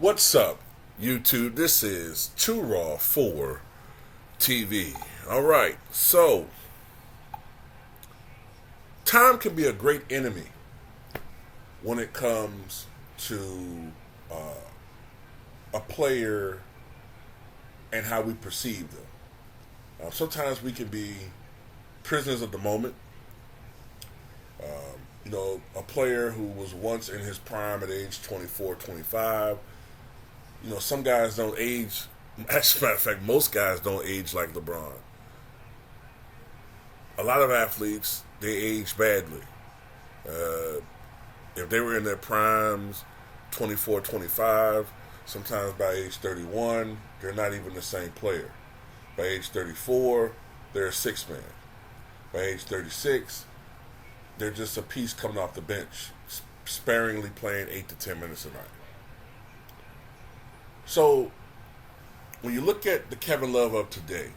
What's up, YouTube? This is Too Raw for TV. Alright, so time can be a great enemy when it comes to a player and how we perceive them. Sometimes we can be prisoners of the moment. A player who was once in his prime at age 24, 25. Some guys don't age. As a matter of fact, most guys don't age like LeBron. A lot of athletes, they age badly. If they were in their primes, 24, 25, sometimes by age 31, they're not even the same player. By age 34, they're a six-man. By age 36, they're just a piece coming off the bench, sparingly playing 8 to 10 minutes a night. So, when you look at the Kevin Love of today,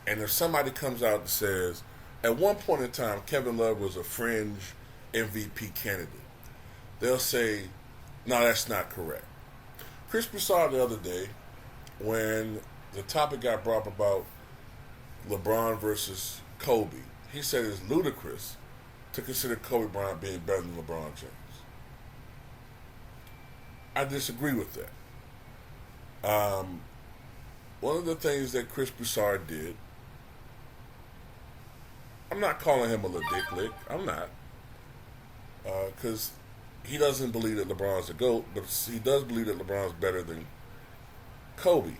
and if somebody comes out and says, at one point in time, Kevin Love was a fringe MVP candidate, they'll say, no, that's not correct. Chris Broussard the other day, when the topic got brought up about LeBron versus Kobe, he said it's ludicrous to consider Kobe Bryant being better than LeBron James. I disagree with that. One of the things that Chris Broussard did, I'm not calling him a laddick. I'm not. Because he doesn't believe that LeBron's a GOAT, but he does believe that LeBron's better than Kobe.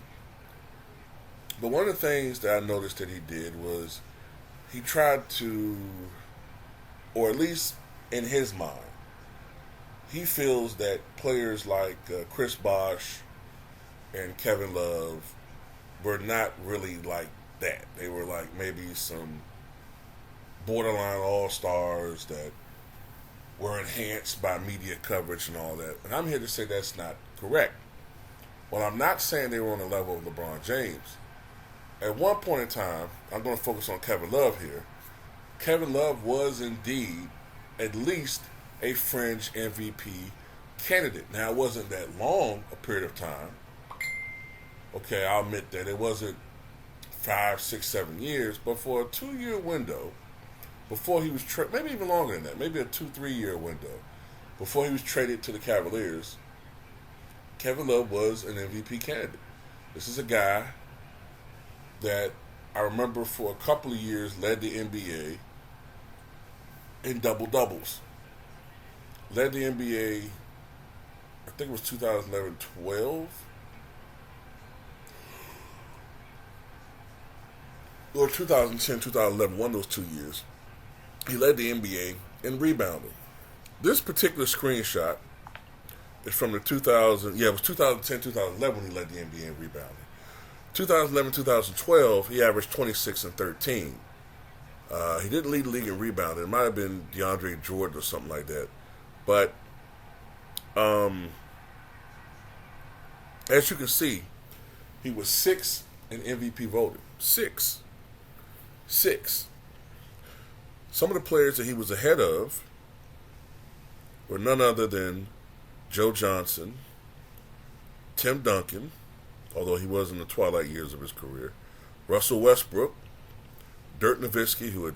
But one of the things that I noticed that he did was he tried to, or at least in his mind, he feels that players like Chris Bosh and Kevin Love were not really like that. They were like maybe some borderline all-stars that were enhanced by media coverage and all that. And I'm here to say that's not correct. Well, I'm not saying they were on the level of LeBron James. At one point in time, I'm going to focus on Kevin Love here. Kevin Love was indeed at least a fringe MVP candidate. Now, it wasn't that long a period of time. Okay, I'll admit that it wasn't 5, 6, 7 years, but for a 2-year window, before he was maybe even longer than that, maybe a 2-3 year window, before he was traded to the Cavaliers, Kevin Love was an MVP candidate. This is a guy that I remember for a couple of years led the NBA in double-doubles. Led the NBA, I think it was 2011-12. Or 2010-2011, one of those 2 years. He led the NBA in rebounding. This particular screenshot is from the it was 2010-2011 when he led the NBA in rebounding. 2011-2012, he averaged 26 and 13. He didn't lead the league in rebounding. It might have been DeAndre Jordan or something like that. But as you can see, he was 6th in MVP voting. 6. Some of the players that he was ahead of were none other than Joe Johnson, Tim Duncan, although he was in the twilight years of his career, Russell Westbrook, Dirk Nowitzki, who had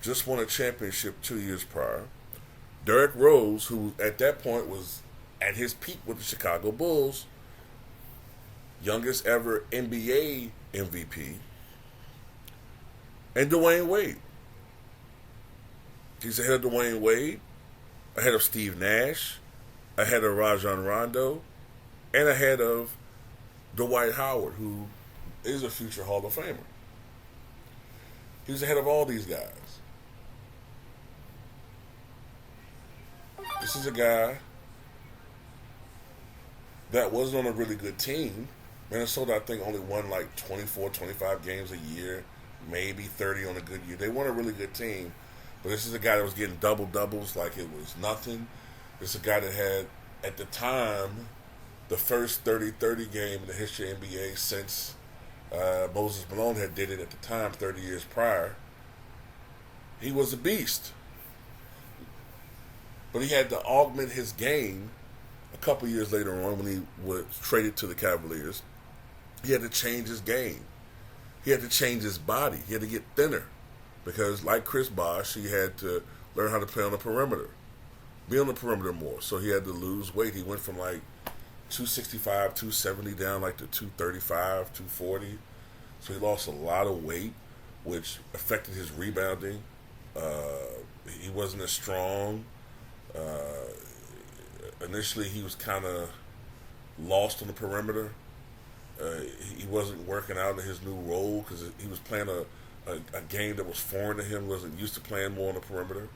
just won a championship 2 years prior, Derrick Rose, who at that point was at his peak with the Chicago Bulls, youngest ever NBA MVP, and Dwayne Wade. He's ahead of Dwayne Wade, ahead of Steve Nash, ahead of Rajon Rondo, and ahead of Dwight Howard, who is a future Hall of Famer. He's ahead of all these guys. This is a guy that wasn't on a really good team. Minnesota, I think, only won like 24, 25 games a year, maybe 30 on a good year. They weren't a really good team, but this is a guy that was getting double-doubles like it was nothing. This is a guy that had, at the time, the first 30-30 game in the history of NBA since Moses Malone had did it at the time 30 years prior. He was a beast. But he had to augment his game a couple years later on, when he was traded to the Cavaliers, he had to change his game. He had to change his body. He had to get thinner because, like Chris Bosh, he had to learn how to play on the perimeter, be on the perimeter more. So he had to lose weight. He went from like 265, 270 down like to 235, 240. So he lost a lot of weight, which affected his rebounding. He wasn't as strong. Initially, he was kind of lost on the perimeter. He wasn't working out in his new role because he was playing a game that was foreign to him. He wasn't used to playing more on the perimeter.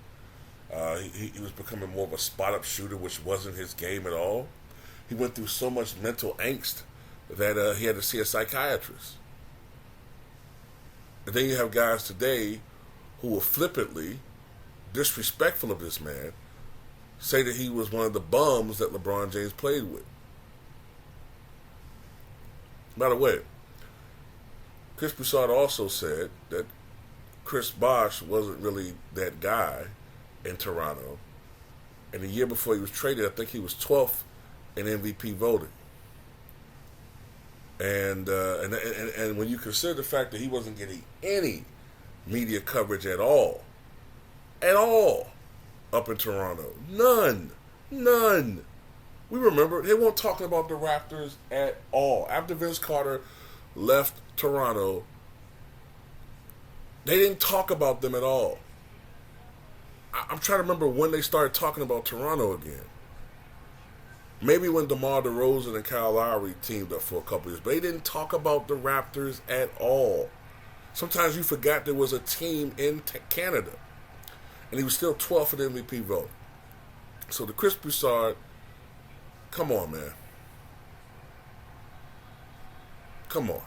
He was becoming more of a spot-up shooter, which wasn't his game at all. He went through so much mental angst that he had to see a psychiatrist. And then you have guys today who were flippantly disrespectful of this man, say that he was one of the bums that LeBron James played with. By the way, Chris Broussard also said that Chris Bosh wasn't really that guy in Toronto. And the year before he was traded, I think he was 12th in MVP voting. And when you consider the fact that he wasn't getting any media coverage at all, up in Toronto, none. We remember they weren't talking about the Raptors at all. After Vince Carter left Toronto, they didn't talk about them at all. I'm trying to remember when they started talking about Toronto again. Maybe when DeMar DeRozan and Kyle Lowry teamed up for a couple years, but they didn't talk about the Raptors at all. Sometimes you forgot there was a team in Canada, and he was still 12th in the MVP vote. So the Chris Broussard, come on, man. Come on.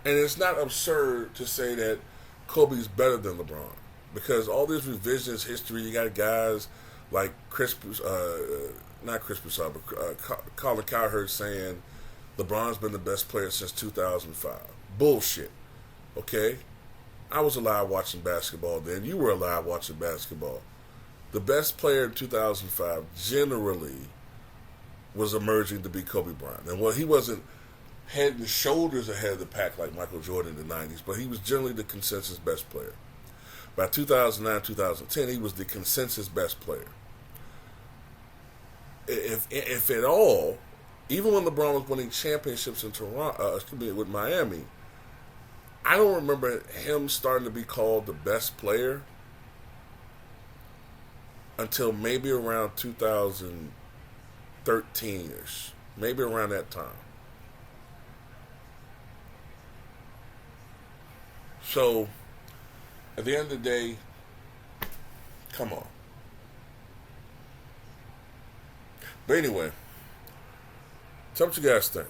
And it's not absurd to say that Kobe's better than LeBron, because all this revisionist history, you got guys like not Chris Broussard, but Colin Cowherd saying LeBron's been the best player since 2005. Bullshit. Okay? I was alive watching basketball then. You were alive watching basketball. The best player in 2005 generally was emerging to be Kobe Bryant. And well, he wasn't head and shoulders ahead of the pack like Michael Jordan in the 90s, but he was generally the consensus best player. By 2009, 2010, he was the consensus best player. If at all, even when LeBron was winning championships in Toronto, with Miami, I don't remember him starting to be called the best player until maybe around 2013-ish, maybe around that time. So, at the end of the day, come on. But anyway, tell me what you guys think.